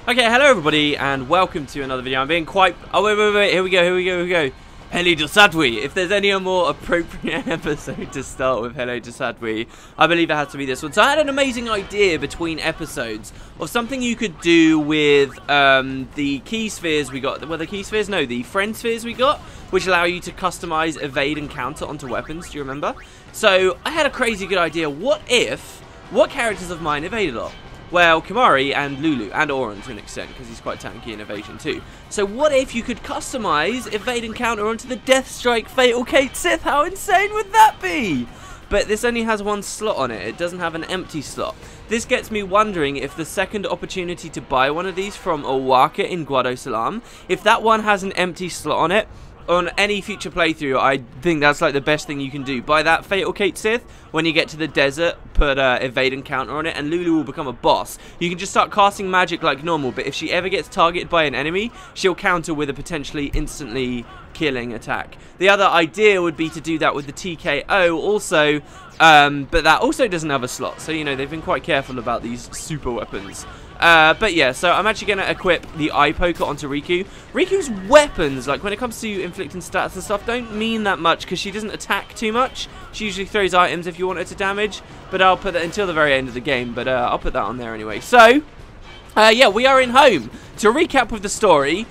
Okay, hello everybody, and welcome to another video. I'm being quite... Oh, wait, here we go. Hello to Sadwi. If there's any more appropriate episode to start with Hello to Sadwi, I believe it has to be this one. So I had an amazing idea between episodes of something you could do with the key spheres we got. Well, the key spheres? No, the friend spheres we got, which allow you to customize, evade, and counter onto weapons. Do you remember? So I had a crazy good idea. What characters of mine evade a lot? Well, Kamari and Lulu, and Auron to an extent, because he's quite tanky in evasion too. So what if you could customize evade and counter onto the Deathstrike Fatal Kate Sith? How insane would that be? But this only has one slot on it. It doesn't have an empty slot. This gets me wondering if the second opportunity to buy one of these from Wakka in Guado Salam, if that one has an empty slot on it, on any future playthrough, I think that's like the best thing you can do. Buy that Fatal Kate Sith, when you get to the desert, put evade and counter on it, and Lulu will become a boss. You can just start casting magic like normal, but if she ever gets targeted by an enemy, she'll counter with a potentially instantly killing attack. The other idea would be to do that with the TKO also, but that also doesn't have a slot. So, you know, they've been quite careful about these super weapons. But yeah, so I'm actually going to equip the eye poker onto Riku. Riku's weapons, like when it comes to inflicting stats and stuff, don't mean that much because she doesn't attack too much. She usually throws items if you want her to damage, but I'll put that until the very end of the game, but I'll put that on there anyway. So, yeah, we are in home. To recap with the story,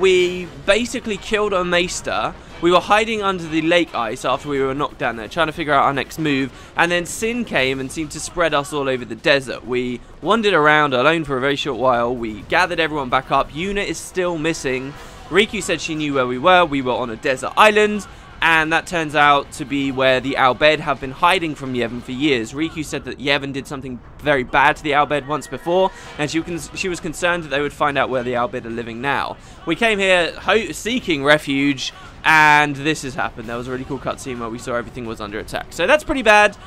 we basically killed a Maester. We were hiding under the lake ice after we were knocked down there, trying to figure out our next move, and then Sin came and seemed to spread us all over the desert. We wandered around alone for a very short while. We gathered everyone back up. Yuna is still missing. Riku said she knew where we were. We were on a desert island, and that turns out to be where the Al Bhed have been hiding from Yevon for years. Riku said that Yevon did something very bad to the Al Bhed once before, and she was concerned that they would find out where the Al Bhed are living now. We came here seeking refuge, and this has happened. There was a really cool cutscene where we saw everything was under attack. So that's pretty bad.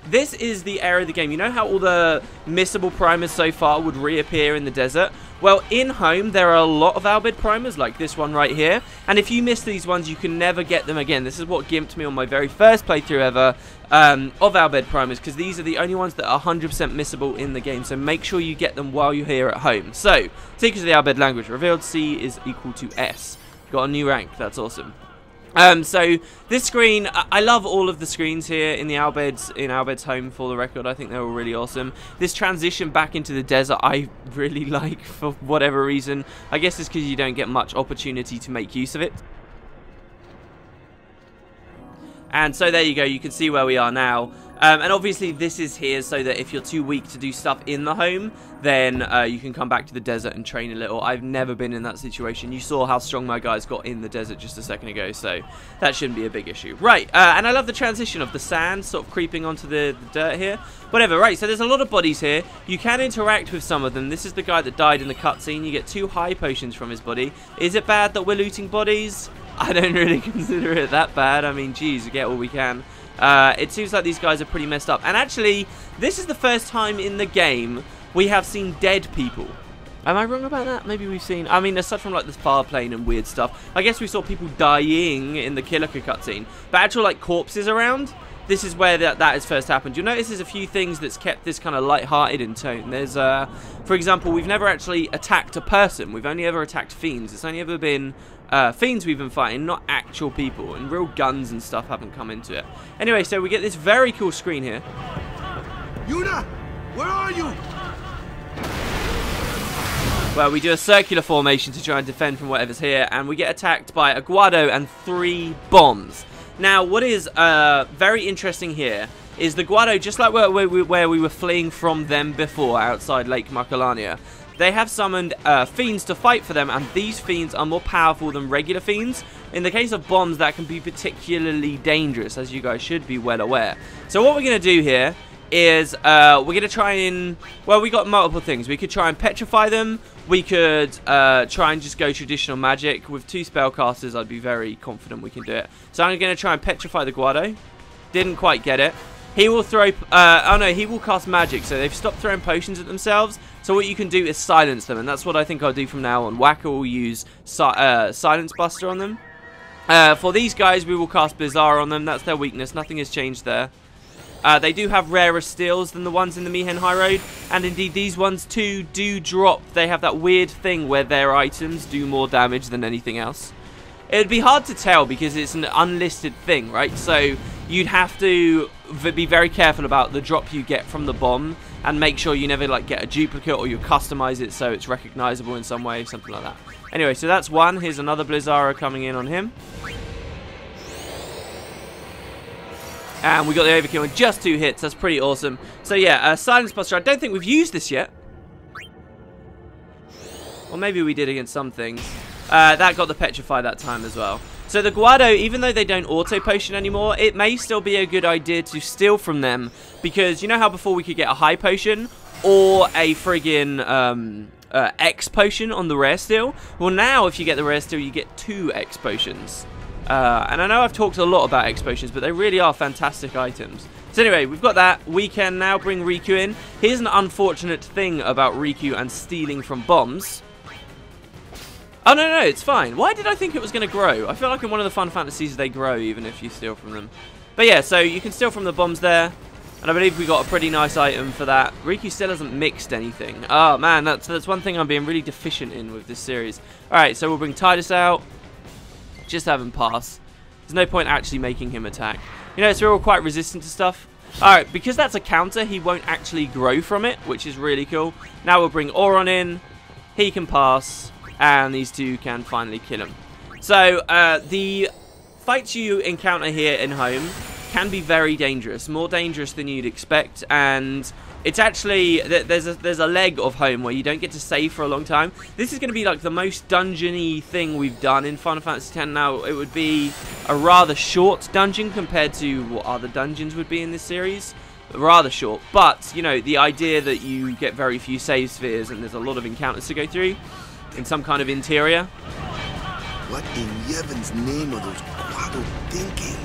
This is the area of the game. You know how all the missable primers so far would reappear in the desert? Well, in home, there are a lot of Al Bhed primers, like this one right here. And if you miss these ones, you can never get them again. This is what gimped me on my very first playthrough ever of Al Bhed primers, because these are the only ones that are 100% missable in the game. So make sure you get them while you're here at home. So, Secrets of the Al Bhed language revealed. C is equal to S. Got a new rank. That's awesome. So this screen, I love all of the screens here in the Al Bhed's home, for the record. I think they're all really awesome. This transition back into the desert I really like for whatever reason. I guess it's because you don't get much opportunity to make use of it. And so there you go, you can see where we are now. And obviously this is here so that if you're too weak to do stuff in the home, then you can come back to the desert and train a little. I've never been in that situation. You saw how strong my guys got in the desert just a second ago, so that shouldn't be a big issue. Right, and I love the transition of the sand sort of creeping onto the dirt here. Whatever, right, so there's a lot of bodies here. You can interact with some of them. This is the guy that died in the cutscene. You get 2 high potions from his body. Is it bad that we're looting bodies? I don't really consider it that bad. I mean, geez, we get all we can. It seems like these guys are pretty messed up. And actually, this is the first time in the game we have seen dead people. Am I wrong about that? Maybe we've seen... I mean, aside from like the far plane and weird stuff, I guess we saw people dying in the Kilika cutscene. But actual like corpses around, this is where that has first happened. You'll notice there's a few things that's kept this kind of light-hearted in tone. There's, for example, we've never actually attacked a person. We've only ever attacked fiends. It's only ever been fiends we've been fighting, not actual people. And real guns and stuff haven't come into it. Anyway, so we get this very cool screen here. Yuna, where are you? Well, we do a circular formation to try and defend from whatever's here. And we get attacked by a Guado and 3 bombs. Now, what is very interesting here is the Guado, just like where we were fleeing from them before outside Lake Makalania, they have summoned fiends to fight for them, and these fiends are more powerful than regular fiends. In the case of bombs, that can be particularly dangerous, as you guys should be well aware. So what we're going to do here is we're going to try and... Well, we got multiple things. We could try and petrify them. We could try and just go traditional magic. With 2 spellcasters, I'd be very confident we can do it. So I'm going to try and petrify the Guado. Didn't quite get it. He will throw... oh no, he will cast magic. So they've stopped throwing potions at themselves. So what you can do is silence them. And that's what I think I'll do from now on. Wakka will use Silence Buster on them. For these guys, we will cast Bizarre on them. That's their weakness. Nothing has changed there. They do have rarer steels than the ones in the Mihen High Road, and indeed these ones too do drop. They have that weird thing where their items do more damage than anything else. It'd be hard to tell because it's an unlisted thing, right? So you'd have to be very careful about the drop you get from the bomb and make sure you never like get a duplicate or you customize it so it's recognizable in some way, something like that. Anyway, so that's one. Here's another Blizzara coming in on him. And we got the overkill in just 2 hits. That's pretty awesome. So yeah, Silence Buster. I don't think we've used this yet. Or maybe we did against some things. That got the Petrify that time as well. So the Guado, even though they don't auto-potion anymore, it may still be a good idea to steal from them. Because you know how before we could get a high potion or a friggin' X potion on the rare steal? Well, now if you get the rare steal, you get 2 X potions. And I know I've talked a lot about X potions, but they really are fantastic items. So anyway, we've got that. We can now bring Riku in. Here's an unfortunate thing about Riku and stealing from bombs. Oh, no, it's fine. Why did I think it was going to grow? I feel like in one of the Final Fantasies they grow even if you steal from them. But yeah, so you can steal from the bombs there. And I believe we got a pretty nice item for that. Riku still hasn't mixed anything. Oh, man, that's one thing I'm being really deficient in with this series. Alright, so we'll bring Tidus out. Just have him pass. There's no point actually making him attack. You know, it's all quite resistant to stuff. Alright, because that's a counter, he won't actually grow from it, which is really cool. Now we'll bring Auron in. He can pass. And these two can finally kill him. So, the fights you encounter here in home can be very dangerous. More dangerous than you'd expect. And it's actually, there's a leg of home where you don't get to save for a long time. This is going to be like the most dungeon-y thing we've done in Final Fantasy X. Now, it would be a rather short dungeon compared to what other dungeons would be in this series. Rather short. But, you know, the idea that you get very few save spheres and there's a lot of encounters to go through in some kind of interior. What in Yevon's name are those Guado thinking?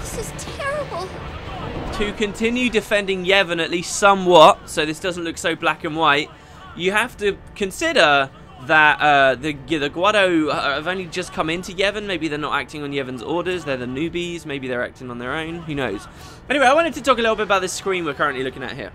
This is terrible. To continue defending Yevon at least somewhat, so this doesn't look so black and white, you have to consider that the Guado have only just come into Yevon. Maybe they're not acting on Yevon's orders. They're the newbies. Maybe they're acting on their own. Who knows? Anyway, I wanted to talk a little bit about this screen we're currently looking at here.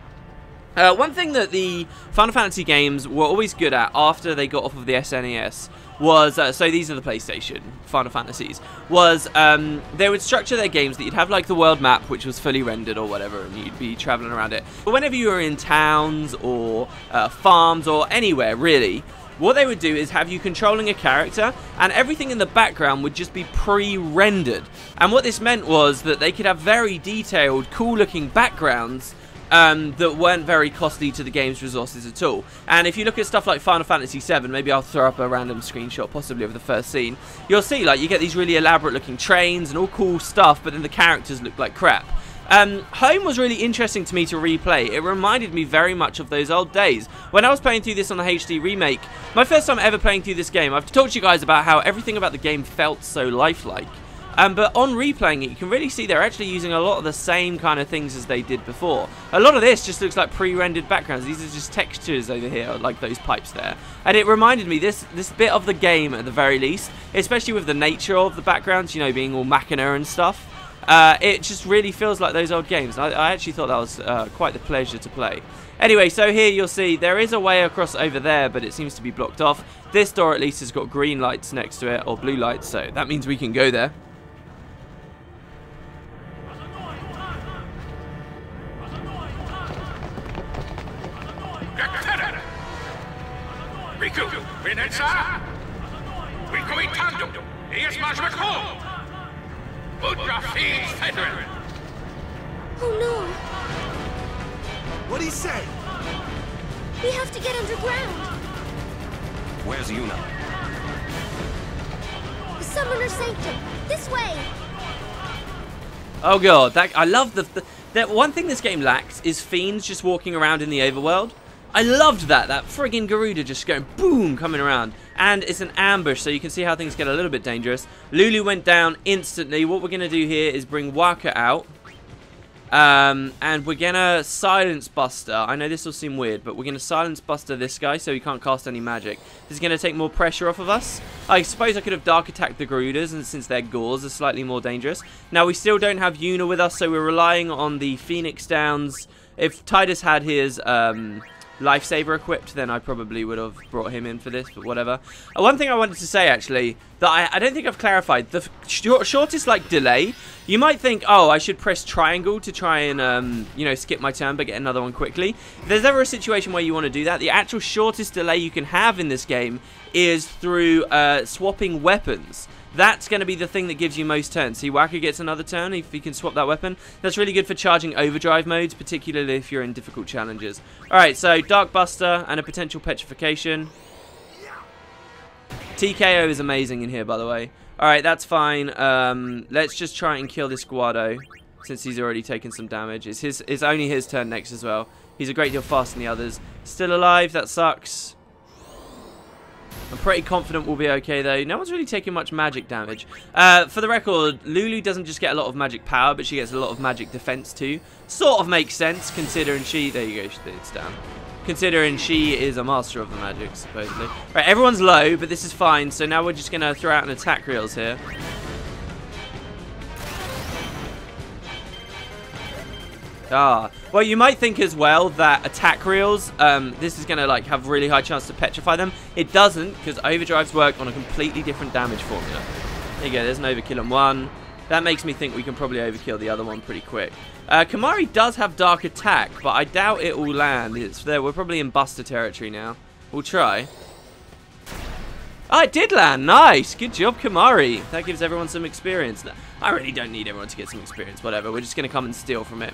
One thing that the Final Fantasy games were always good at after they got off of the SNES was, so these are the PlayStation Final Fantasies, was they would structure their games that you'd have like the world map, which was fully rendered or whatever, and you'd be traveling around it. But whenever you were in towns or farms or anywhere really, what they would do is have you controlling a character, and everything in the background would just be pre-rendered. And what this meant was that they could have very detailed, cool-looking backgrounds that weren't very costly to the game's resources at all. And if you look at stuff like Final Fantasy VII, maybe I'll throw up a random screenshot possibly of the first scene, you'll see like you get these really elaborate looking trains and all cool stuff, but then the characters look like crap. Home was really interesting to me to replay. It reminded me very much of those old days. When I was playing through this on the HD remake, my first time ever playing through this game, I've talked to you guys about how everything about the game felt so lifelike. But on replaying it, you can really see they're actually using a lot of the same kind of things as they did before. A lot of this just looks like pre-rendered backgrounds. These are just textures over here, like those pipes there. And it reminded me, this bit of the game at the very least, especially with the nature of the backgrounds, you know, being all machina and stuff, it just really feels like those old games. I actually thought that was quite the pleasure to play. Anyway, so here you'll see there is a way across over there, but it seems to be blocked off. This door at least has got green lights next to it, or blue lights, so that means we can go there. Riku, Vinetsa, Riku Itando, Ias Majmako, Udrafi Federal. Oh no, What'd he say? we have to get underground. Where's Yuna? The Summoner Sanctum, this way. Oh god, I love that one thing this game lacks is fiends just walking around in the overworld. I loved that friggin' Garuda just going boom, coming around. And it's an ambush, so you can see how things get a little bit dangerous. Lulu went down instantly. What we're going to do here is bring Wakka out. And we're gonna silence Buster. I know this will seem weird, but we're gonna silence Buster this guy so he can't cast any magic. This is gonna take more pressure off of us. I suppose I could have dark attacked the Garudas, and since their gores are slightly more dangerous. Now we still don't have Yuna with us, so we're relying on the Phoenix Downs. If Titus had his Lifesaver equipped, then I probably would have brought him in for this, but whatever. One thing I wanted to say, actually, that I don't think I've clarified. The shortest, like, delay, you might think, oh, I should press triangle to try and, you know, skip my turn but get another one quickly. If there's ever a situation where you want to do that, the actual shortest delay you can have in this game is through swapping weapons. That's going to be the thing that gives you most turns. See, Wakka gets another turn if he can swap that weapon. That's really good for charging overdrive modes, particularly if you're in difficult challenges. Alright, so Dark Buster and a potential petrification. TKO is amazing in here, by the way. Alright, that's fine. Let's just try and kill this Guado, since he's already taken some damage. It's only his turn next as well. He's a great deal faster than the others. Still alive, that sucks. I'm pretty confident we'll be okay, though. No one's really taking much magic damage. For the record, Lulu doesn't just get a lot of magic power, but she gets a lot of magic defense, too. Sort of makes sense, considering she... There you go, it's down. Considering she is a master of the magic, supposedly. Right, everyone's low, but this is fine. So now we're just going to throw out an attack reels here. Well, you might think as well that attack reels, this is going to like have really high chance to petrify them. It doesn't, because overdrives work on a completely different damage formula. There you go, there's an overkill on one. That makes me think we can probably overkill the other one pretty quick. Kamari does have dark attack, but I doubt it will land. It's there. We're probably in Buster territory now. We'll try. Oh, it did land. Nice. Good job, Kamari. That gives everyone some experience. I really don't need everyone to get some experience. Whatever. We're just going to come and steal from it.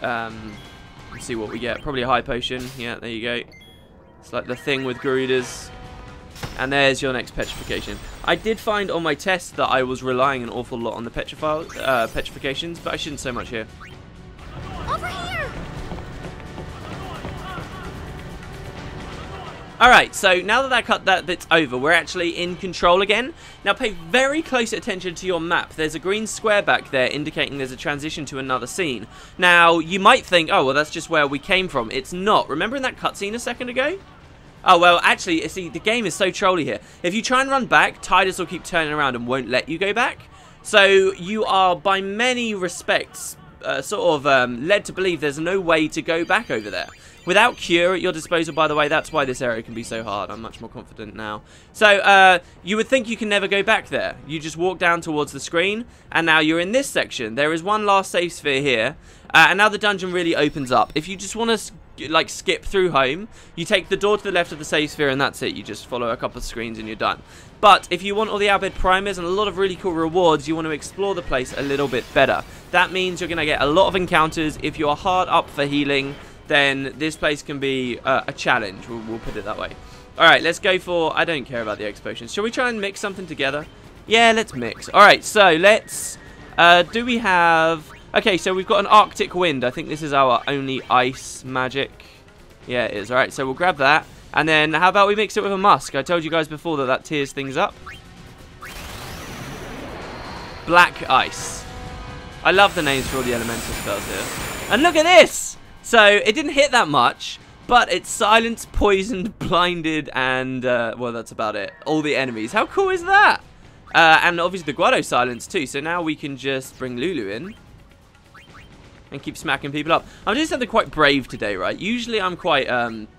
Let's see what we get. Probably a high potion. Yeah, there you go. It's like the thing with Garudas. And there's your next petrification. I did find on my test that I was relying an awful lot on the petrifications, but I shouldn't so much here. Over here! Alright, so now that bit's over, we're actually in control again. Now pay very close attention to your map. There's a green square back there indicating there's a transition to another scene. Now, you might think, oh, well, that's just where we came from. It's not. Remember in that cutscene a second ago? Oh, well, actually, see, the game is so trolly here. If you try and run back, Titus will keep turning around and won't let you go back. So you are, by many respects, sort of led to believe there's no way to go back over there. Without cure at your disposal, by the way, that's why this area can be so hard. I'm much more confident now. So, you would think you can never go back there. You just walk down towards the screen, and now you're in this section. There is one last save sphere here, and now the dungeon really opens up. If you just want to like skip through home, you take the door to the left of the save sphere and that's it. You just follow a couple of screens and you're done. But if you want all the Abed primers and a lot of really cool rewards, you want to explore the place a little bit better. That means you're going to get a lot of encounters. If you're hard up for healing, then this place can be a challenge. We'll put it that way. Alright, let's go for... I don't care about the X potions. Shall we try and mix something together? Yeah, let's mix. Alright, so let's... do we have... Okay, so we've got an Arctic Wind. I think this is our only ice magic. Yeah, it is. Alright, so we'll grab that. And then how about we mix it with a Musk? I told you guys before that that tears things up. Black Ice. I love the names for all the elemental spells here. And look at this! So, it didn't hit that much, but it silenced, poisoned, blinded, and, well, that's about it. All the enemies. How cool is that? And obviously the Guado silenced too, so now we can just bring Lulu in. And keep smacking people up. I'm doing something quite brave today, right? Usually I'm quite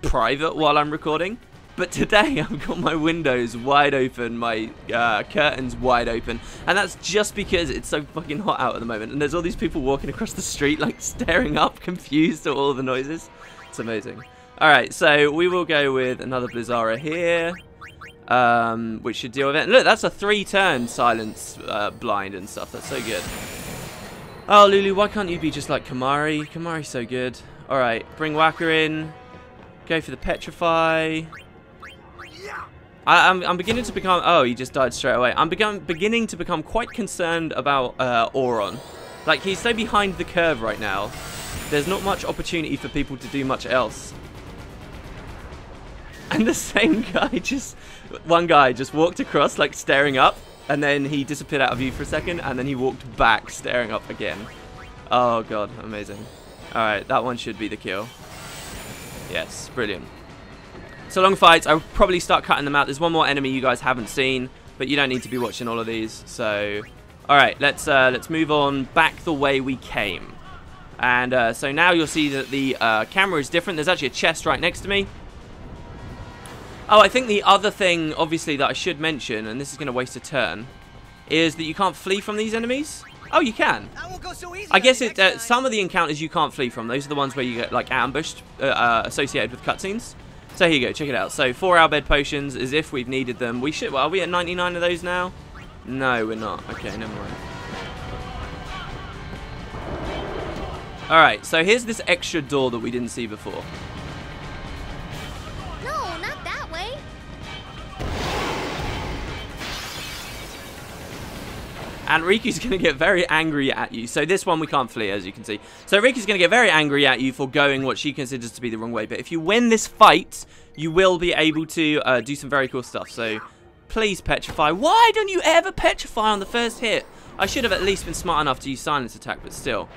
private while I'm recording. But today I've got my windows wide open, my curtains wide open. And that's just because it's so fucking hot out at the moment. And there's all these people walking across the street, like staring up, confused at all the noises. It's amazing. Alright, so we will go with another Blizzara here. Which should deal with it. And look, that's a 3-turn silence blind and stuff. That's so good. Oh, Lulu, why can't you be just like Kamari? Kamari's so good. Alright, bring Wakka in. Go for the Petrify. I'm beginning to become... Oh, he just died straight away. I'm beginning to become quite concerned about Auron. Like, he's so behind the curve right now. There's not much opportunity for people to do much else. And the same guy just... One guy just walked across, like, staring up. And then he disappeared out of view for a second, and then he walked back, staring up again. Oh god, amazing. Alright, that one should be the kill. Yes, brilliant. So long fights, I'll probably start cutting them out. There's one more enemy you guys haven't seen, but you don't need to be watching all of these. So, alright, let's move on back the way we came. And so now you'll see that the camera is different. There's actually a chest right next to me. Oh, I think the other thing, obviously, that I should mention, and this is going to waste a turn, is that you can't flee from these enemies. Oh, you can. I guess some of the encounters you can't flee from. Those are the ones where you get like ambushed, associated with cutscenes. So here you go, check it out. So 4 Albed potions, as if we've needed them. We should. Well, are we at 99 of those now? No, we're not. Okay, never mind. All right, so here's this extra door that we didn't see before. No, not that way. And Riku's going to get very angry at you. So this one we can't flee, as you can see. So Riku's going to get very angry at you for going what she considers to be the wrong way. But if you win this fight, you will be able to do some very cool stuff. So please petrify. Why don't you ever petrify on the first hit? I should have at least been smart enough to use silence attack, but still.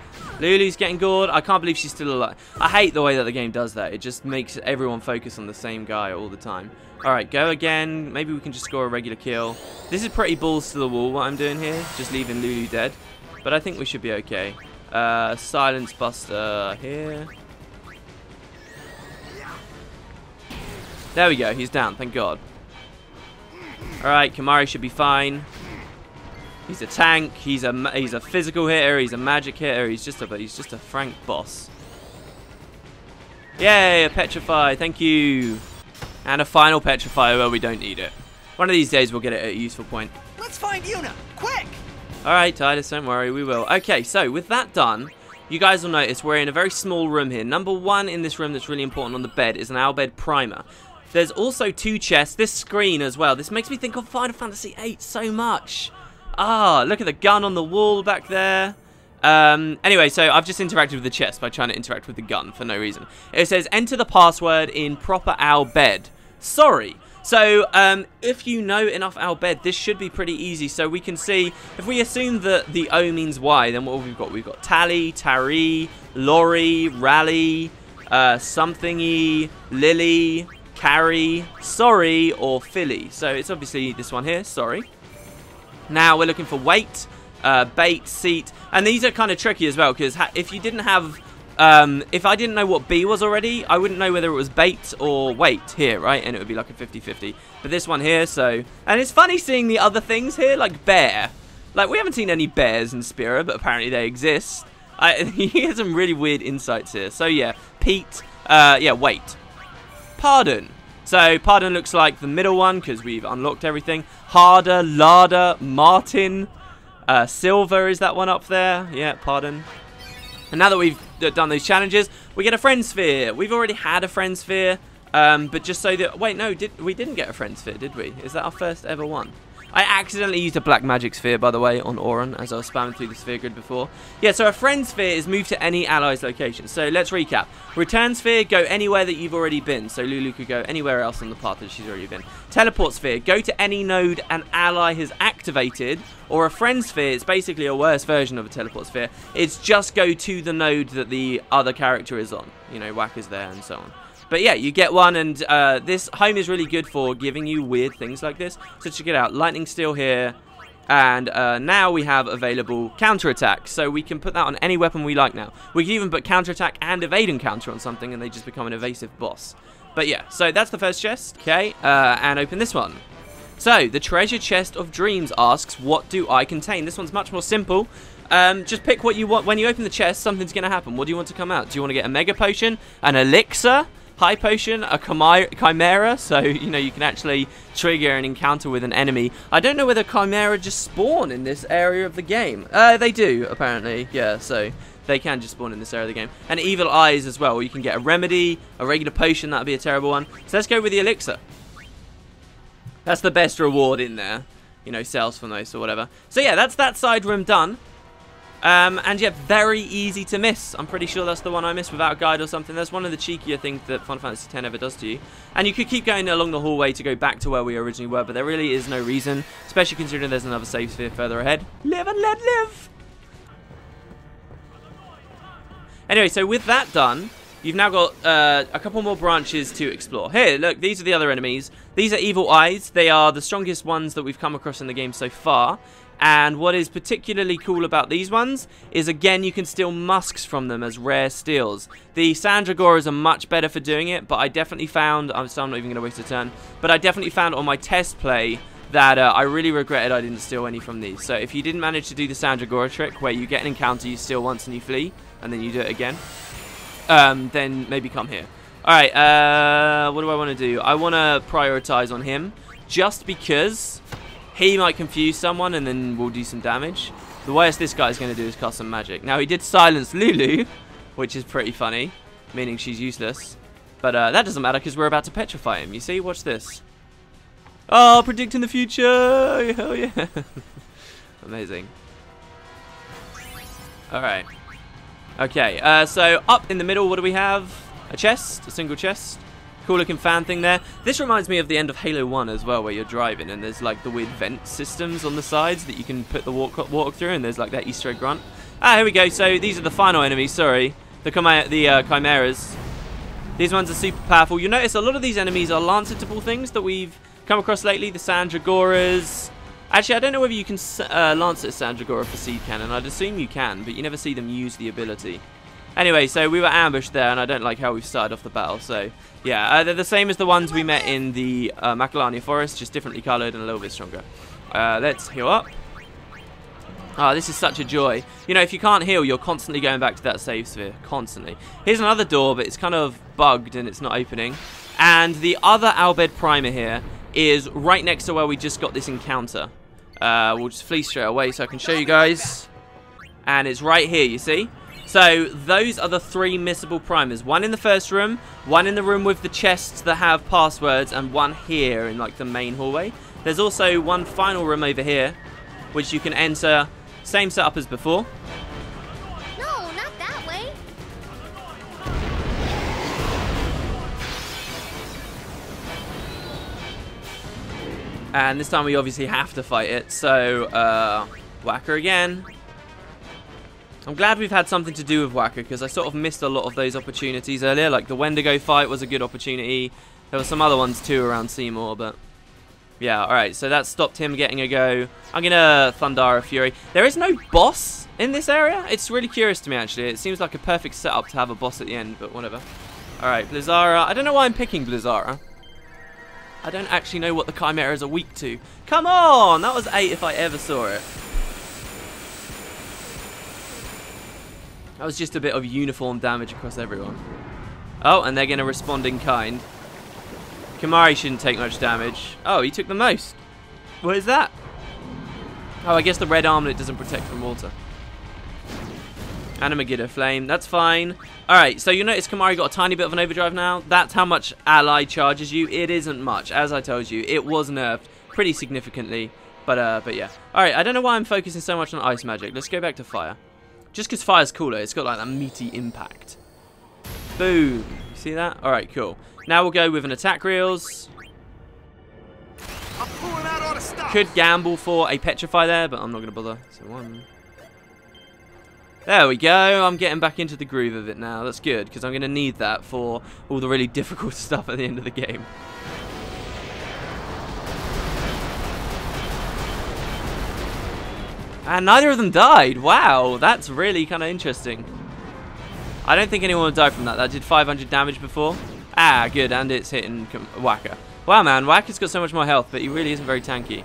Lulu's getting gored. I can't believe she's still alive. I hate the way that the game does that. It just makes everyone focus on the same guy all the time. Alright, go again. Maybe we can just score a regular kill. This is pretty balls to the wall, what I'm doing here. Just leaving Lulu dead. But I think we should be okay. Silence Buster here. There we go. He's down. Thank God. Alright, Kamari should be fine. He's a tank. He's a physical hitter. He's a magic hitter. He's just a frank boss. Yay, a petrify. Thank you. And a final petrify where we don't need it. One of these days we'll get it at a useful point. Let's find Yuna, quick! Alright, Titus, don't worry, we will. Okay, so with that done, you guys will notice we're in a very small room here. Number 1 in this room that's really important on the bed is an Albed primer. There's also 2 chests, this screen as well. This makes me think of Final Fantasy VIII so much. Ah, look at the gun on the wall back there. Anyway, so I've just interacted with the chest by trying to interact with the gun for no reason. It says, enter the password in proper Albed. Sorry. So, if you know enough Albed, this should be pretty easy. So we can see, if we assume that the O means Y, then what have we got? We've got Tally, Tari, Lori, Rally, Somethingy, Lily, Carrie, Sorry, or Philly. So it's obviously this one here, Sorry. Now we're looking for weight, bait, seat, and these are kind of tricky as well, because if you didn't have, if I didn't know what B was already, I wouldn't know whether it was bait or weight here, right? And it would be like a 50-50. But this one here, so, and it's funny seeing the other things here, like bear. Like, we haven't seen any bears in Spira, but apparently they exist. You get some really weird insights here. So yeah, Pete, yeah, weight. Pardon. So, Pardon looks like the middle one, because we've unlocked everything. Harder, Larder, Martin, Silver is that one up there. Yeah, Pardon. And now that we've done those challenges, we get a friend sphere. We've already had a friend sphere, but just so that... Wait, no, we didn't get a friend sphere, did we? Is that our first ever one? I accidentally used a black magic sphere, by the way, on Auron, as I was spamming through the sphere grid before. Yeah, so a friend sphere is moved to any ally's location. So let's recap. Return sphere, go anywhere that you've already been. So Lulu could go anywhere else on the path that she's already been. Teleport sphere, go to any node an ally has activated. Or a friend sphere, it's basically a worse version of a teleport sphere. It's just go to the node that the other character is on. You know, Wakka's there and so on. But yeah, you get one, and this home is really good for giving you weird things like this. So check it out, lightning steel here, and now we have available counterattack. So we can put that on any weapon we like now. We can even put counterattack and evade and counter on something, and they just become an evasive boss. But yeah, so that's the first chest. Okay, and open this one. So the treasure chest of dreams asks, what do I contain? This one's much more simple. Just pick what you want. When you open the chest, something's going to happen. What do you want to come out? Do you want to get a mega potion, an elixir, high potion, a chimera, so you know you can actually trigger an encounter with an enemy. I don't know whether chimera just spawn in this area of the game. They do, apparently, yeah, so they can just spawn in this area of the game. And evil eyes as well, you can get a remedy, a regular potion, that'd be a terrible one. So let's go with the elixir. That's the best reward in there, you know, sales for most or whatever. So yeah, that's that side room done. And yeah, very easy to miss. I'm pretty sure that's the one I missed without a guide or something. That's one of the cheekier things that Final Fantasy X ever does to you. And you could keep going along the hallway to go back to where we originally were, but there really is no reason, especially considering there's another save sphere further ahead. Live and let live! Anyway, so with that done, you've now got a couple more branches to explore. Here, look, these are the other enemies. These are Evil Eyes. They are the strongest ones that we've come across in the game so far. And what is particularly cool about these ones is, again, you can steal musks from them as rare steals. The Sandragoras are much better for doing it, but I definitely found, I'm not even going to waste a turn, but I definitely found on my test play that I really regretted I didn't steal any from these. So if you didn't manage to do the Sandragora trick, where you get an encounter, you steal once and you flee, and then you do it again, then maybe come here. Alright, what do I want to do? I want to prioritize on him, just because he might confuse someone and then we'll do some damage. The worst this guy's going to do is cast some magic. Now, he did silence Lulu, which is pretty funny, meaning she's useless. But that doesn't matter because we're about to petrify him. You see? Watch this. Oh, predicting the future! Hell yeah. Amazing. Alright. Okay, so up in the middle, what do we have? A chest, a single chest. Cool looking fan thing there. This reminds me of the end of Halo 1 as well, where you're driving and there's like the weird vent systems on the sides that you can put the water through, and there's like that Easter egg grunt. Ah, here we go. So these are the final enemies, sorry. The Chimeras. These ones are super powerful. You'll notice a lot of these enemies are lance-hittable things that we've come across lately. The Sandragoras. Actually, I don't know whether you can lance a Sandragora for seed cannon. I'd assume you can, but you never see them use the ability. Anyway, so we were ambushed there, and I don't like how we've started off the battle. So, yeah, they're the same as the ones we met in the Macalania Forest, just differently coloured and a little bit stronger. Let's heal up. Oh, this is such a joy. You know, if you can't heal, you're constantly going back to that save sphere. Constantly. Here's another door, but it's kind of bugged and it's not opening. And the other Albed Primer here is right next to where we just got this encounter. We'll just flee straight away so I can show you guys. And it's right here, you see? So those are the 3 missable primers. One in the first room, one in the room with the chests that have passwords, and one here in like the main hallway. There's also one final room over here, which you can enter. Same setup as before. No, not that way. And this time we obviously have to fight it. So, Wakka again. I'm glad we've had something to do with Wakka, because I sort of missed a lot of those opportunities earlier. Like the Wendigo fight was a good opportunity. There were some other ones too around Seymour, but yeah, alright, so that stopped him getting a go. I'm gonna Thundara Fury. There is no boss in this area. It's really curious to me, actually. It seems like a perfect setup to have a boss at the end, but whatever. Alright, Blizzara. I don't know why I'm picking Blizzara. I don't actually know what the Chimeras are weak to. Come on! That was 8 if I ever saw it. That was just a bit of uniform damage across everyone. Oh, and they're going to respond in kind. Kimahri shouldn't take much damage. Oh, he took the most. What is that? Oh, I guess the red armlet doesn't protect from water. And a Megiddo Flame. That's fine. Alright, so you notice Kimahri got a tiny bit of an overdrive now. That's how much ally charges you. It isn't much. As I told you, it was nerfed pretty significantly. But yeah. Alright, I don't know why I'm focusing so much on ice magic. Let's go back to fire. Just because fire's cooler, it's got like that meaty impact. Boom. You see that? Alright, cool. Now we'll go with an attack reels. I'm pulling out all the stuff. Could gamble for a petrify there, but I'm not going to bother. So 1. There we go. I'm getting back into the groove of it now. That's good, because I'm going to need that for all the really difficult stuff at the end of the game. And neither of them died. Wow, that's really kind of interesting. I don't think anyone would die from that. That did 500 damage before. Ah, good, and it's hitting Wakka. Wow, man, Wakka's got so much more health, but he really isn't very tanky.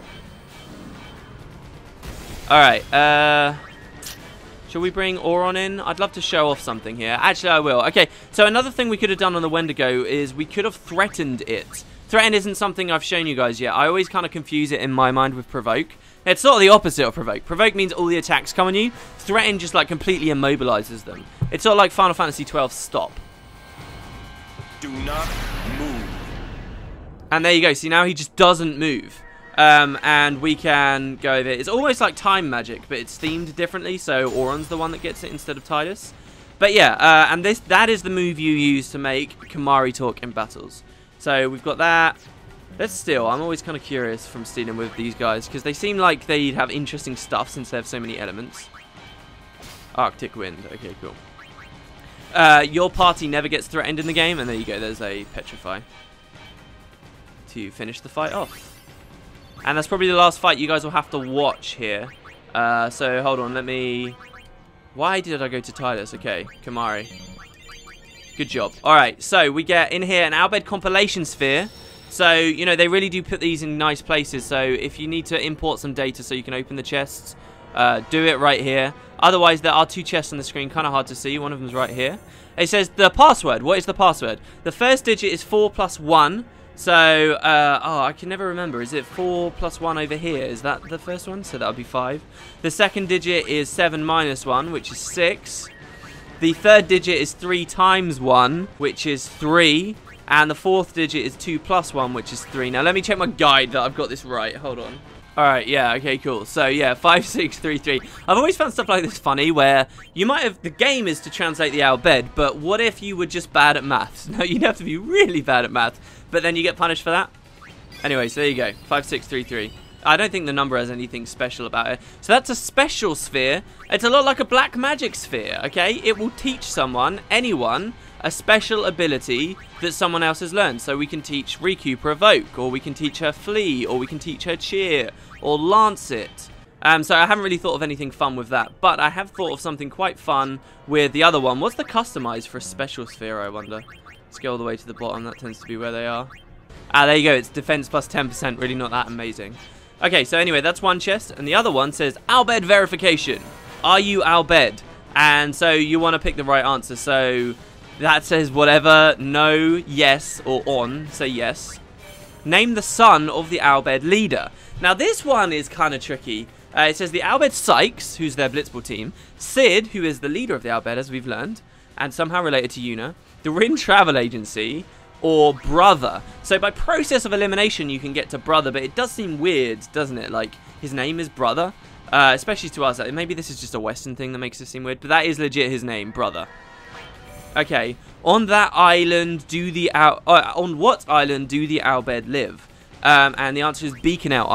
Alright, shall we bring Auron in? I'd love to show off something here. Actually, I will. Okay, so another thing we could have done on the Wendigo is we could have threatened it. Threaten isn't something I've shown you guys yet. I always kind of confuse it in my mind with Provoke. It's sort of the opposite of Provoke. Provoke means all the attacks come on you. Threaten just like completely immobilizes them. It's sort of like Final Fantasy XII Stop. Do not move. And there you go. See, now he just doesn't move. And we can go over it. It's almost like time magic, but it's themed differently. So Auron's the one that gets it instead of Tidus. But yeah, and that is the move you use to make Kimahri talk in battles. So we've got that. Let's steal. I'm always kind of curious from stealing with these guys, because they seem like they'd have interesting stuff since they have so many elements. Arctic Wind. Okay, cool. Your party never gets threatened in the game, and there you go, there's a Petrify to finish the fight off. And that's probably the last fight you guys will have to watch here. So hold on, let me... Why did I go to Tidus? Okay, Kamari. Good job. Alright, so we get in here an Albed compilation sphere. So, you know, they really do put these in nice places. So if you need to import some data so you can open the chests, do it right here. Otherwise, there are 2 chests on the screen, kind of hard to see. One of them's right here. It says the password. What is the password? The first digit is 4 plus 1. So, I can never remember. Is it 4 plus 1 over here? Is that the first one? So that would be 5. The second digit is 7 minus 1, which is 6. The third digit is 3 times 1, which is 3. And the fourth digit is 2 plus 1, which is 3. Now, let me check my guide that I've got this right. Hold on. Alright, yeah, okay, cool. So, yeah, 5, 6, 3, 3. I've always found stuff like this funny, where you might have... The game is to translate the Albed, but what if you were just bad at maths? No, you'd have to be really bad at maths, but then you get punished for that? Anyway, so there you go. 5, 6, 3, 3. I don't think the number has anything special about it. So that's a special sphere. It's a lot like a black magic sphere, okay? It will teach someone, anyone, a special ability that someone else has learned. So we can teach Riku Provoke, or we can teach her Flee, or we can teach her Cheer, or Lancet. So I haven't really thought of anything fun with that, but I have thought of something quite fun with the other one. What's the customize for a special sphere, I wonder? Let's go all the way to the bottom. That tends to be where they are. Ah, there you go. It's defense plus 10%. Really not that amazing. Okay, so anyway, that's one chest, and the other one says Albed verification. Are you Albed? And so you want to pick the right answer. So that says whatever, no, yes, or on. Say yes. Name the son of the Albed leader. Now this one is kind of tricky. It says the Albed Sykes, who's their Blitzball team, Sid, who is the leader of the Albed, as we've learned, and somehow related to Yuna, the Rin Travel Agency, or Brother. So by process of elimination you can get to Brother, but it does seem weird, doesn't it? Like, his name is Brother, especially to us. Maybe this is just a Western thing that makes it seem weird, but that is legit his name, Brother. Okay, on that island do the on what island do the Albed live? And the answer is Beacon Out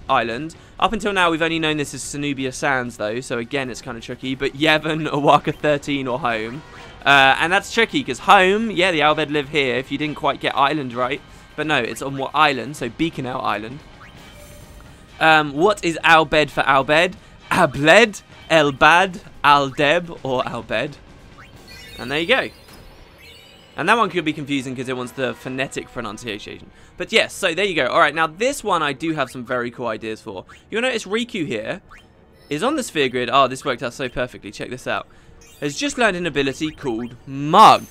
Island. Up until now, we've only known this as Cenobia Sands, though, so again, it's kind of tricky. But Yevon, Wakka 13, or Home. And that's tricky, because Home, yeah, the Albed live here, if you didn't quite get island right. But no, it's on what island, so Beacon Out Island. What is Albed for Albed? Abled, Elbad, Aldeb, or Albed. And there you go. And that one could be confusing because it wants the phonetic pronunciation. But yes, so there you go. Alright, now this one I do have some very cool ideas for. You'll notice Riku here is on the sphere grid. Oh, this worked out so perfectly. Check this out. Has just learned an ability called Mug.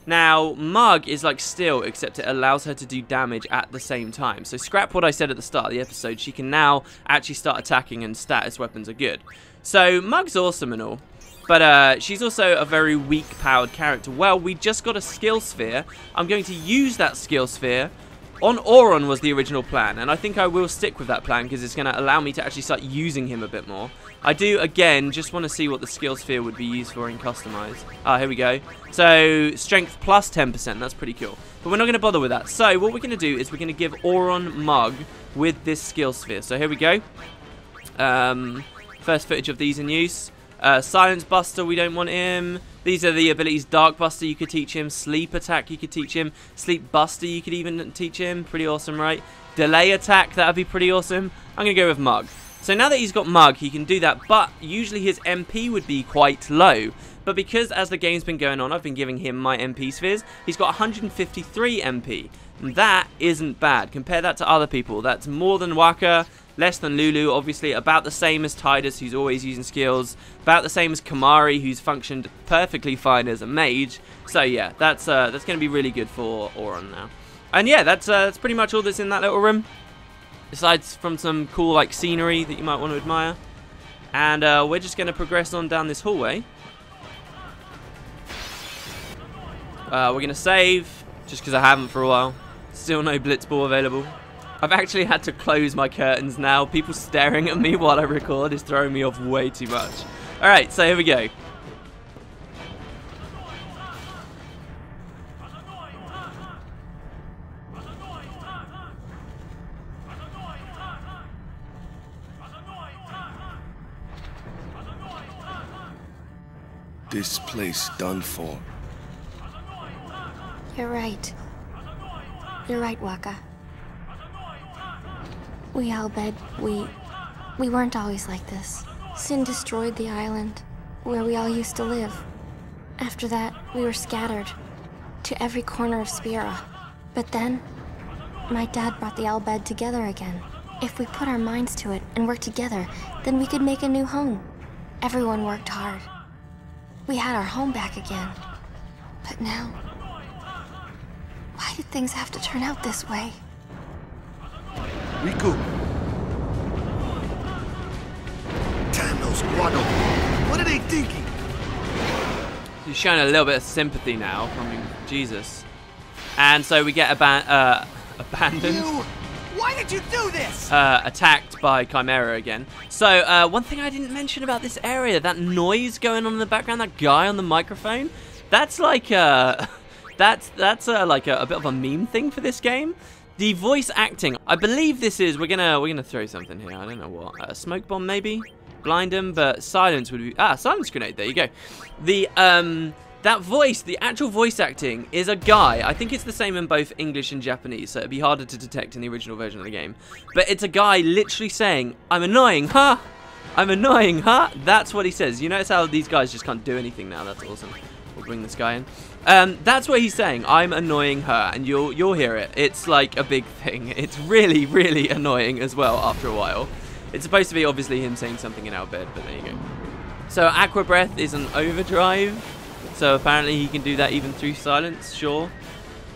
Now, Mug is like Steel, except it allows her to do damage at the same time. So scrap what I said at the start of the episode. She can now actually start attacking, and status weapons are good. So Mug's awesome and all. But she's also a very weak-powered character. Well, we just got a skill sphere. I'm going to use that skill sphere. On Auron was the original plan, and I think I will stick with that plan because it's going to allow me to actually start using him a bit more. I do, again, just want to see what the skill sphere would be used for in Customize. Ah, here we go. So, strength plus 10%. That's pretty cool. But we're not going to bother with that. So, what we're going to do is we're going to give Auron Mug with this skill sphere. So, here we go. First footage of these in use. Silence Buster, we don't want him. These are the abilities. Dark Buster, you could teach him. Sleep Attack, you could teach him. Sleep Buster, you could even teach him. Pretty awesome, right? Delay Attack, that would be pretty awesome. I'm going to go with Mug. So now that he's got Mug, he can do that. But usually his MP would be quite low. But because as the game's been going on, I've been giving him my MP spheres, he's got 153 MP. And that isn't bad. Compare that to other people. That's more than Wakka. Less than Lulu, obviously, about the same as Tidus, who's always using skills, about the same as Kamari, who's functioned perfectly fine as a mage. So yeah, that's going to be really good for Auron now. And yeah, that's pretty much all that's in that little room, aside from some cool like scenery that you might want to admire. And we're just going to progress on down this hallway. We're going to save, just because I haven't for a while. Still no Blitzball available. I've actually had to close my curtains now. People staring at me while I record is throwing me off way too much. Alright, so here we go. This place done for. You're right. You're right, Wakka. We Albed, we weren't always like this. Sin destroyed the island, where we all used to live. After that, we were scattered to every corner of Spira. But then, my dad brought the Albed together again. If we put our minds to it and work together, then we could make a new home. Everyone worked hard. We had our home back again. But now, why did things have to turn out this way? Riku. Damn those Guado. What are they thinking? He's showing a little bit of sympathy now. I mean, Jesus. And so we get abandoned. Why did you do this? Attacked by Chimera again. So, one thing I didn't mention about this area, that noise going on in the background, that guy on the microphone, that's like that's like a bit of a meme thing for this game. The voice acting, I believe this is, we're gonna throw something here, I don't know what, a smoke bomb maybe? Blind him, but silence would be, silence grenade, there you go. The, that voice, the actual voice acting is a guy. I think it's the same in both English and Japanese, so it'd be harder to detect in the original version of the game. But it's a guy literally saying, I'm annoying, huh? I'm annoying, huh? That's what he says. You notice how these guys just can't do anything now? That's awesome. We'll bring this guy in. That's what he's saying. I'm annoying her, and you'll hear it. It's like a big thing. It's really, really annoying as well after a while. It's supposed to be obviously him saying something in our bed, but there you go. So Aqua Breath is an overdrive. So apparently he can do that even through silence, sure.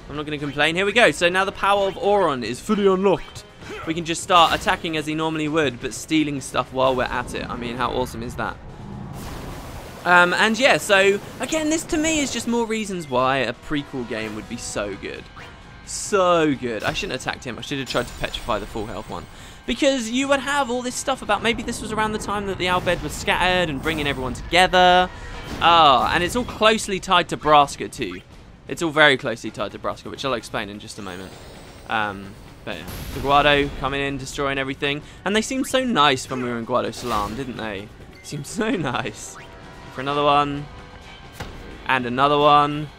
I'm not going to complain. Here we go. So now the power of Auron is fully unlocked. We can just start attacking as he normally would, but stealing stuff while we're at it. I mean, how awesome is that? And yeah, so again, this to me is just more reasons why a prequel game would be so good. So good. I shouldn't have attacked him. I should have tried to petrify the full health one. Because you would have all this stuff about, maybe this was around the time that the Albed was scattered and bringing everyone together. Oh, and it's all closely tied to Braska too. It's all very closely tied to Braska, which I'll explain in just a moment. But yeah, the Guado coming in, destroying everything. And they seemed so nice when we were in Guado Salam, didn't they? Seemed so nice. For another one. And another one.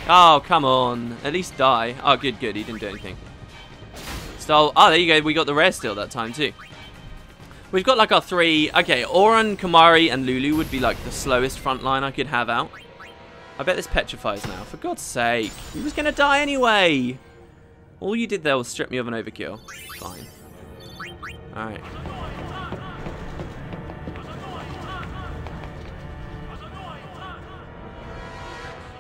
Oh, come on. At least die. Oh, good, good. He didn't do anything. Stole. Oh, there you go. We got the rare steal that time too. We've got like our three. Okay, Auron, Kamari, and Lulu would be like the slowest front line I could have out. I bet this petrifies now. For God's sake. He was going to die anyway. All you did there was strip me of an overkill. Fine. Alright.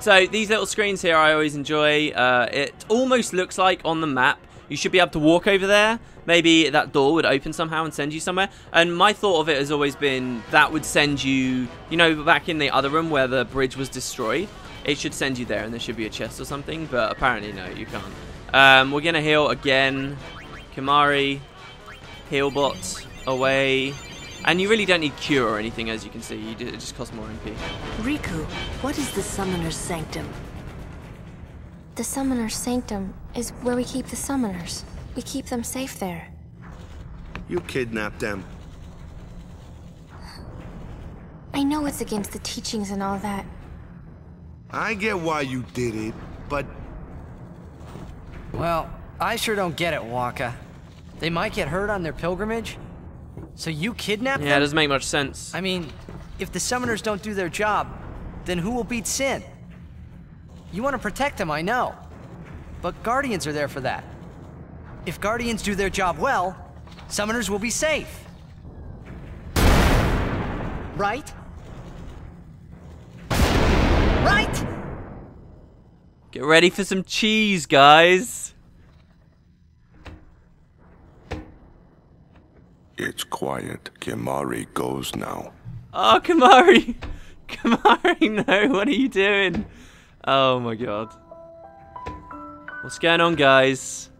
So these little screens here I always enjoy. It almost looks like on the map you should be able to walk over there. Maybe that door would open somehow and send you somewhere. And my thought of it has always been that would send you, you know, back in the other room where the bridge was destroyed. It should send you there and there should be a chest or something. But apparently, no, you can't. We're going to heal again. Kamari. Heal bot away. And you really don't need cure or anything, as you can see. It just costs more MP. Riku, what is the Summoner's Sanctum? The Summoner's Sanctum is where we keep the Summoners. We keep them safe there. You kidnapped them. I know it's against the teachings and all that. I get why you did it, but... Well, I sure don't get it, Wakka. They might get hurt on their pilgrimage, so you kidnap them? Yeah, it doesn't make much sense. I mean, if the Summoners don't do their job, then who will beat Sin? You want to protect them, I know. But Guardians are there for that. If Guardians do their job well, Summoners will be safe. Right? Right? Get ready for some cheese, guys. It's quiet. Kimari goes now. Oh, Kamari. Kamari, no, what are you doing? Oh my god. What's going on, guys?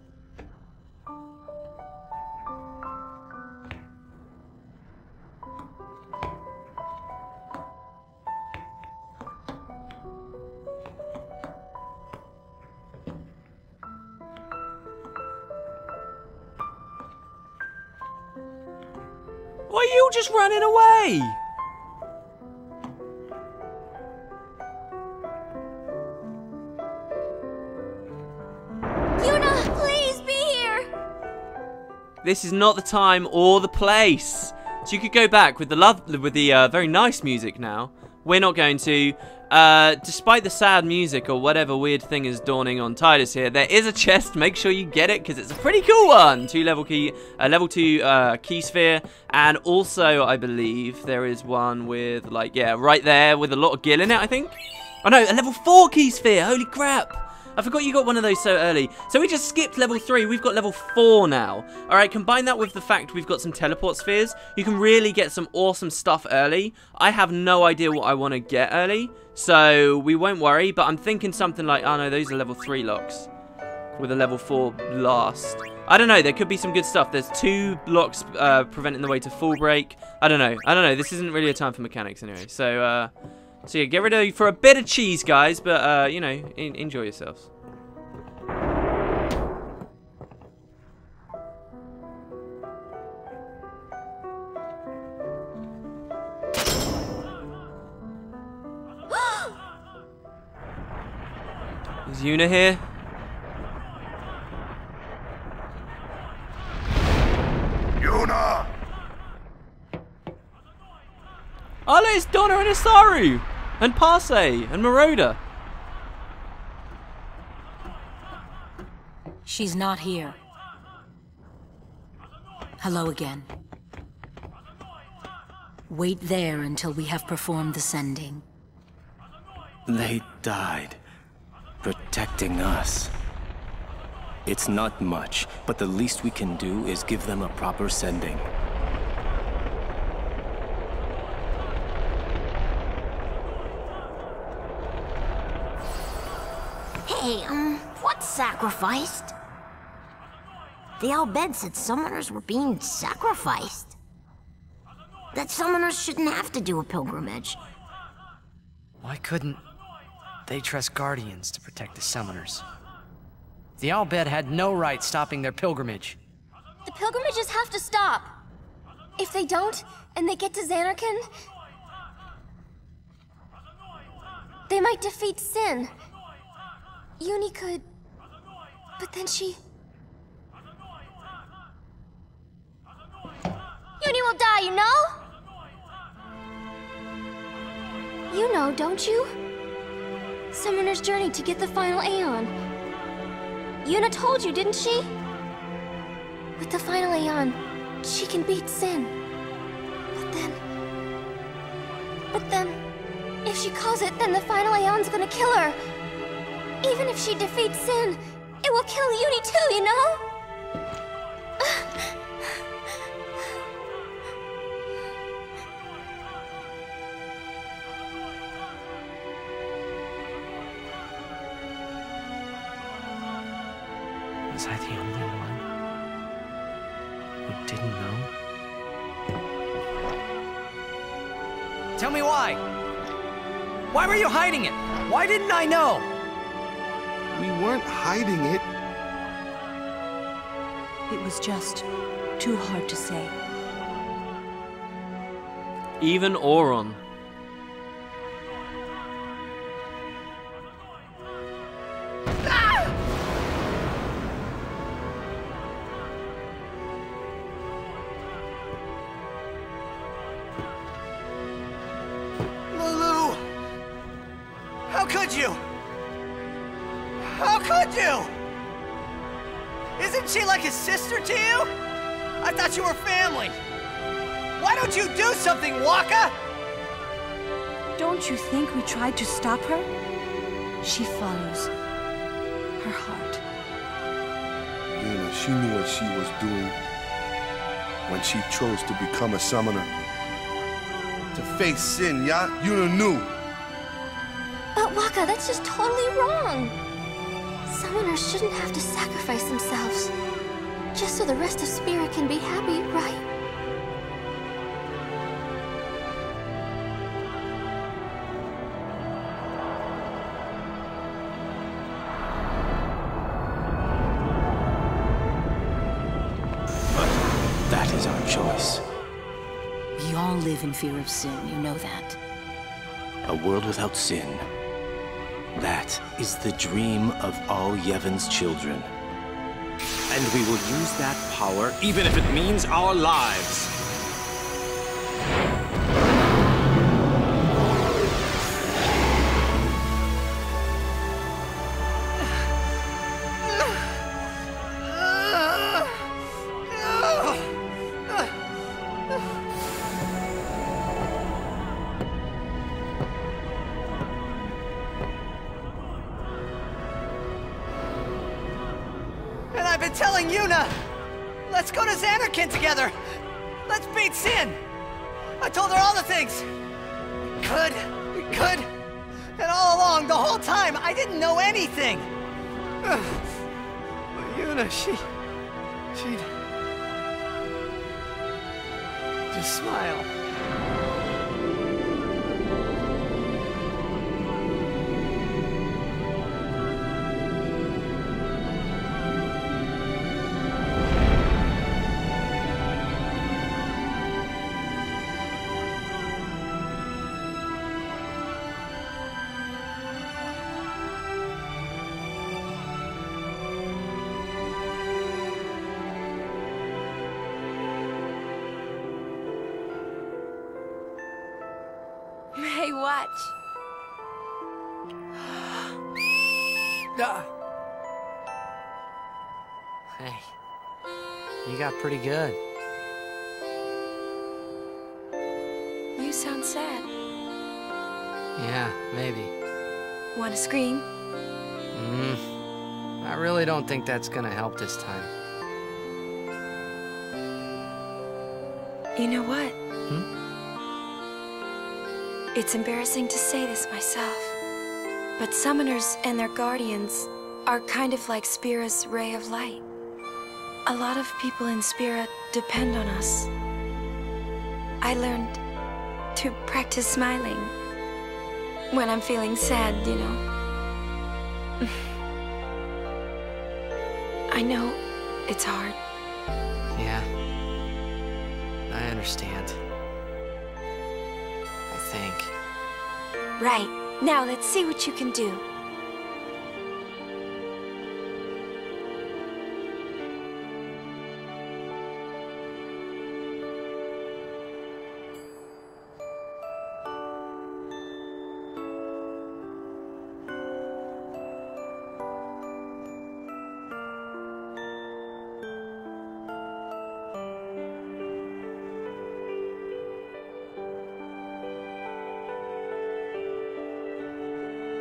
Why are you just running away? This is not the time or the place. So you could go back with the very nice music now. We're not going to. Despite the sad music or whatever weird thing is dawning on Titus here, there is a chest. Make sure you get it because it's a pretty cool one. Level 2 key sphere, and also I believe there is one with like right there with a lot of gil in it. I think. Oh no, a level 4 key sphere. Holy crap! I forgot you got one of those so early. So we just skipped level 3. We've got level 4 now. Alright, combine that with the fact we've got some teleport spheres. You can really get some awesome stuff early. I have no idea what I want to get early, so we won't worry. But I'm thinking something like, oh no, those are level 3 locks with a level 4 blast. I don't know, there could be some good stuff. There's 2 blocks preventing the way to full break. I don't know. This isn't really a time for mechanics anyway. So yeah, get rid of you for a bit of cheese, guys, but, you know, enjoy yourselves. Is Yuna here? Yuna! Oh, it's Donna and Isaru! And Parse and Marauder. She's not here. Hello again. Wait there until we have performed the sending. They died, protecting us. It's not much, but the least we can do is give them a proper sending. Hey, what's sacrificed? The Al-Bed said summoners were being sacrificed. That summoners shouldn't have to do a pilgrimage. Why couldn't they trust Guardians to protect the summoners? The Al-Bed had no right stopping their pilgrimage. The pilgrimages have to stop. If they don't, and they get to Xanarkand, they might defeat Sin. Uni could... But then she... Uni will die, you know? You know, don't you? Summoner's journey to get the final Aeon. Yuna told you, didn't she? With the final Aeon, she can beat Sin. But then... If she calls it, then the final Aeon's gonna kill her. Even if she defeats Sin, it will kill Uni too, you know? Was I the only one who didn't know? Tell me why! Why were you hiding it? Why didn't I know? We weren't hiding it. It was just too hard to say. Even Auron. Lulu! How could you? How could you? Isn't she like a sister to you? I thought you were family. Why don't you do something, Wakka? Don't you think we tried to stop her? She follows her heart. Yuna, she knew what she was doing when she chose to become a summoner. To face Sin, yeah? Yuna knew. But Wakka, that's just totally wrong. Summoners shouldn't have to sacrifice themselves. Just so the rest of Spirit can be happy, right? But that is our choice. We all live in fear of Sin, you know that. A world without sin. That is the dream of all Yevon's children. And we will use that power, even if it means our lives. I've been telling Yuna! Let's go to Xanarkin together! Let's beat Sin! I told her all the things! We could! And all along, the whole time, I didn't know anything! But Yuna, she'd just smile. Hey, watch. Hey, you got pretty good. You sound sad. Yeah, maybe. Want to scream? I really don't think that's gonna help this time. You know what? It's embarrassing to say this myself, but summoners and their guardians are kind of like Spira's ray of light. A lot of people in Spira depend on us. I learned to practice smiling when I'm feeling sad, you know. I know it's hard. Yeah, I understand. I think. Right. Now let's see what you can do.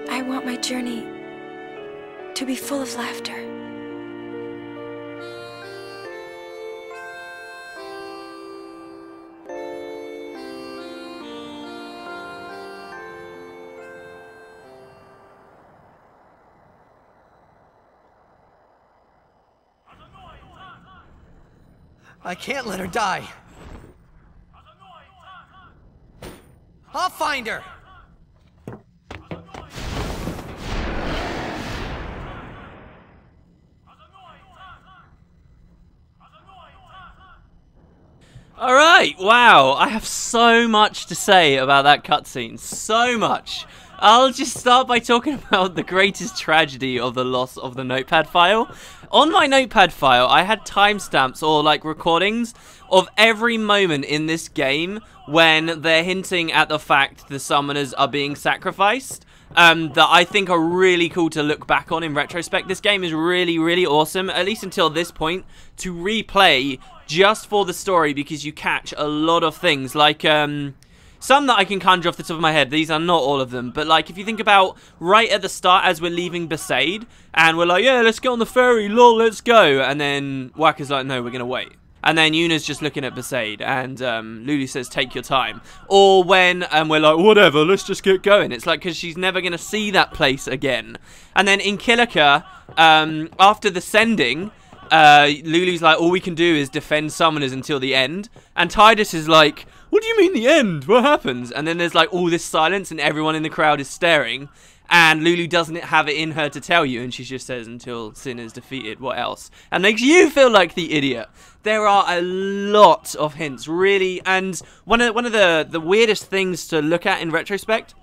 I want my journey to be full of laughter. I can't let her die. I'll find her! Alright, wow, I have so much to say about that cutscene, so much. I'll just start by talking about the greatest tragedy of the loss of the notepad file. On my notepad file, I had timestamps or like recordings of every moment in this game when they're hinting at the fact the summoners are being sacrificed. That I think are really cool to look back on in retrospect. This game is really, really awesome, at least until this point, to replay just for the story, because you catch a lot of things, like, some that I can conjure off the top of my head. These are not all of them, but, like, if you think about right at the start as we're leaving Besaid, and we're like, yeah, let's get on the ferry, lol, let's go, and then Wakka's like, no, we're gonna wait. And then Yuna's just looking at Besaid, and Lulu says, take your time. Or when we're like, whatever, let's just get going. It's like, because she's never going to see that place again. And then in Kilika, after the sending, Lulu's like, all we can do is defend summoners until the end. And Tidus is like, what do you mean the end? What happens? And then there's like all this silence, and everyone in the crowd is staring. And Lulu doesn't have it in her to tell you, and she just says, until Sin is defeated, what else? And makes you feel like the idiot. There are a lot of hints, really, and one of the weirdest things to look at in retrospect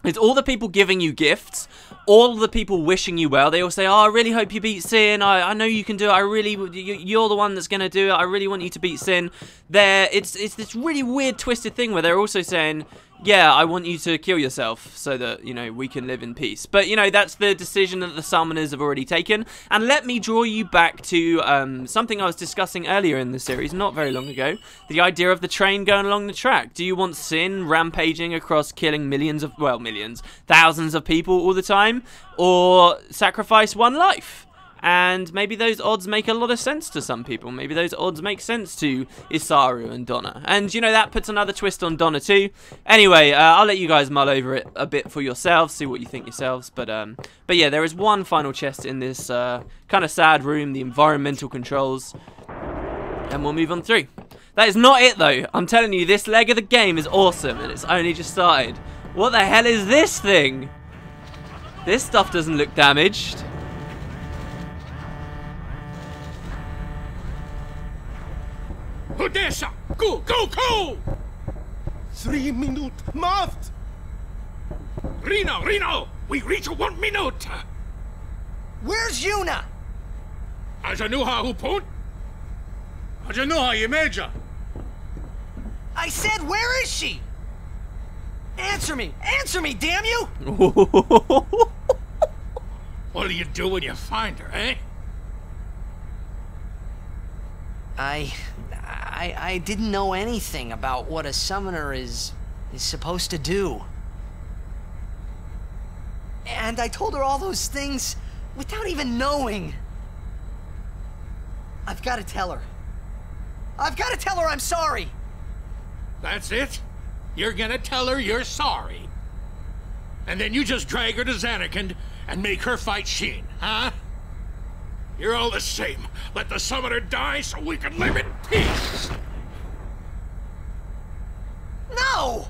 It's all the people giving you gifts, all the people wishing you well. They all say, oh, I really hope you beat Sin. I know you can do it. You're the one that's going to do it. I really want you to beat Sin. It's this really weird, twisted thing where they're also saying, yeah, I want you to kill yourself so that, you know, we can live in peace. But, you know, that's the decision that the summoners have already taken. And let me draw you back to something I was discussing earlier in the series, not very long ago. The idea of the train going along the track. Do you want Sin rampaging across killing thousands of people all the time? Or sacrifice one life? And maybe those odds make a lot of sense to some people. Maybe those odds make sense to Isaru and Donna. And, you know, that puts another twist on Donna too. Anyway, I'll let you guys mull over it a bit for yourselves, see what you think yourselves. But yeah, there is one final chest in this kind of sad room, the environmental controls. And we'll move on through. That is not it, though. I'm telling you, this leg of the game is awesome, and it's only just started. What the hell is this thing? This stuff doesn't look damaged. Odessa! Go, go, go! 3 minutes, Maft! Reno! We reach 1 minute! Where's Yuna? Ajanuha Hupun? Ajanuha Yemeja! I said, where is she? Answer me! Answer me, damn you! What'll you do when you find her, eh? I didn't know anything about what a summoner is supposed to do. And I told her all those things without even knowing. I've got to tell her. I've got to tell her I'm sorry. That's it? You're gonna tell her you're sorry. And then you just drag her to Zanarkand and make her fight Sheen, huh? You're all the same. Let the summoner die so we can live in peace. No!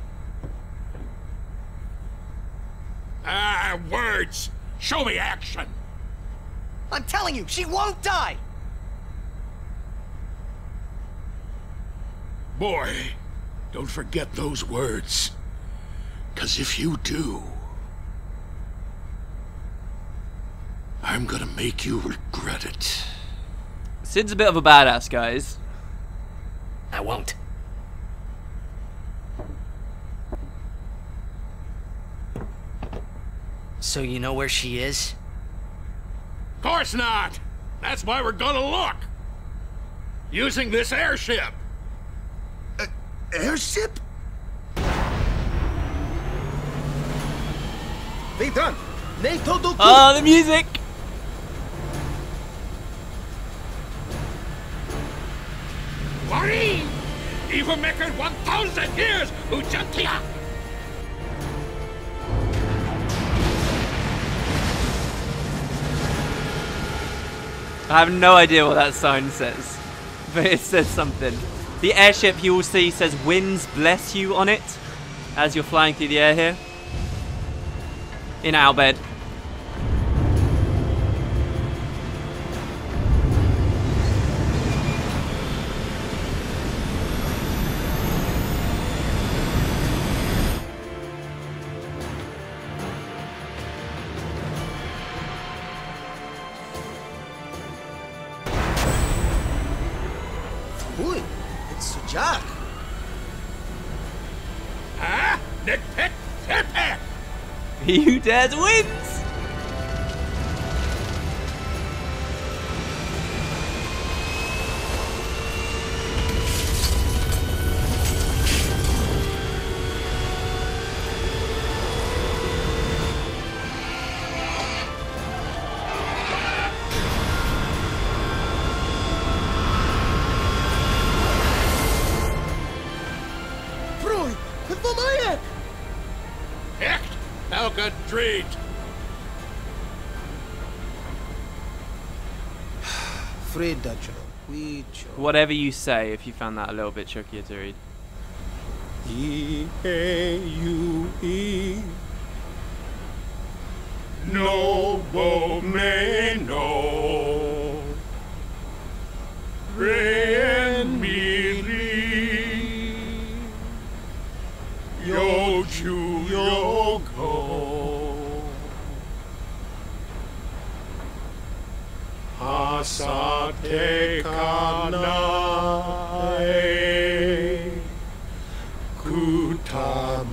Ah, words. Show me action. I'm telling you, she won't die! Boy, don't forget those words. 'Cause if you do, I'm gonna make you regret it. Sid's a bit of a badass, guys. I won't. So you know where she is? Course not! That's why we're gonna look! Using this airship! Airship? Veitan! Oh, the music! Wari! Even make it 1,000 years, Ujantia! I have no idea what that sign says, but it says something. The airship you will see says "Winds bless you" on it as you're flying through the air here in Albed. Uy, it's Jack. Ah, Nick Pick, Pick! He who dares wins! Broy, het was mij. Echt, elke treat! Afraid that we Whatever you say, if you found that a little bit trickier to read. E-A-U-E. Nobo me no. Ren mi ri. Yo chu yo go. Asate Kanae Kutamae.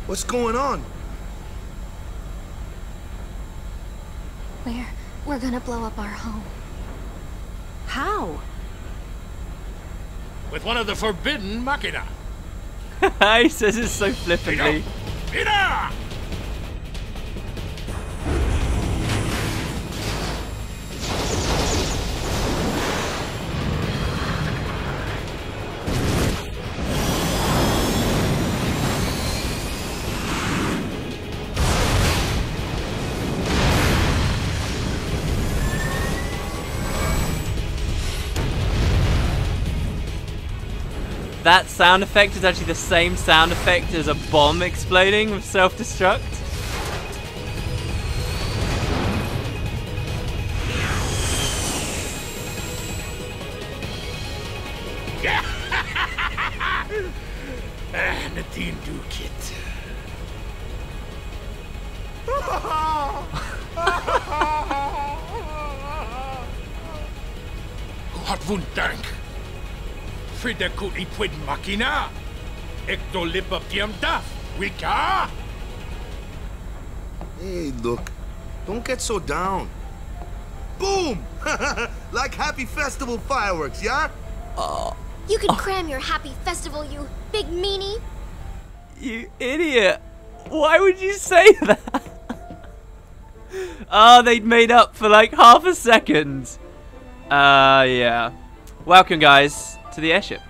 What's going on? We're gonna blow up our home. How? With one of the forbidden machina. He says it so flippantly. Mira! That sound effect is actually the same sound effect as a bomb exploding with self-destruct. Natin do kit. Wat wundank. Frideku ipwid makina. Ekto lipa piamdaf. Wika. Hey, look. Don't get so down. Boom! Like happy festival fireworks, yeah? You can cram your happy festival, you big meanie. You idiot. Why would you say that? Oh, they'd made up for like half a second. Yeah. Welcome, guys, to the airship.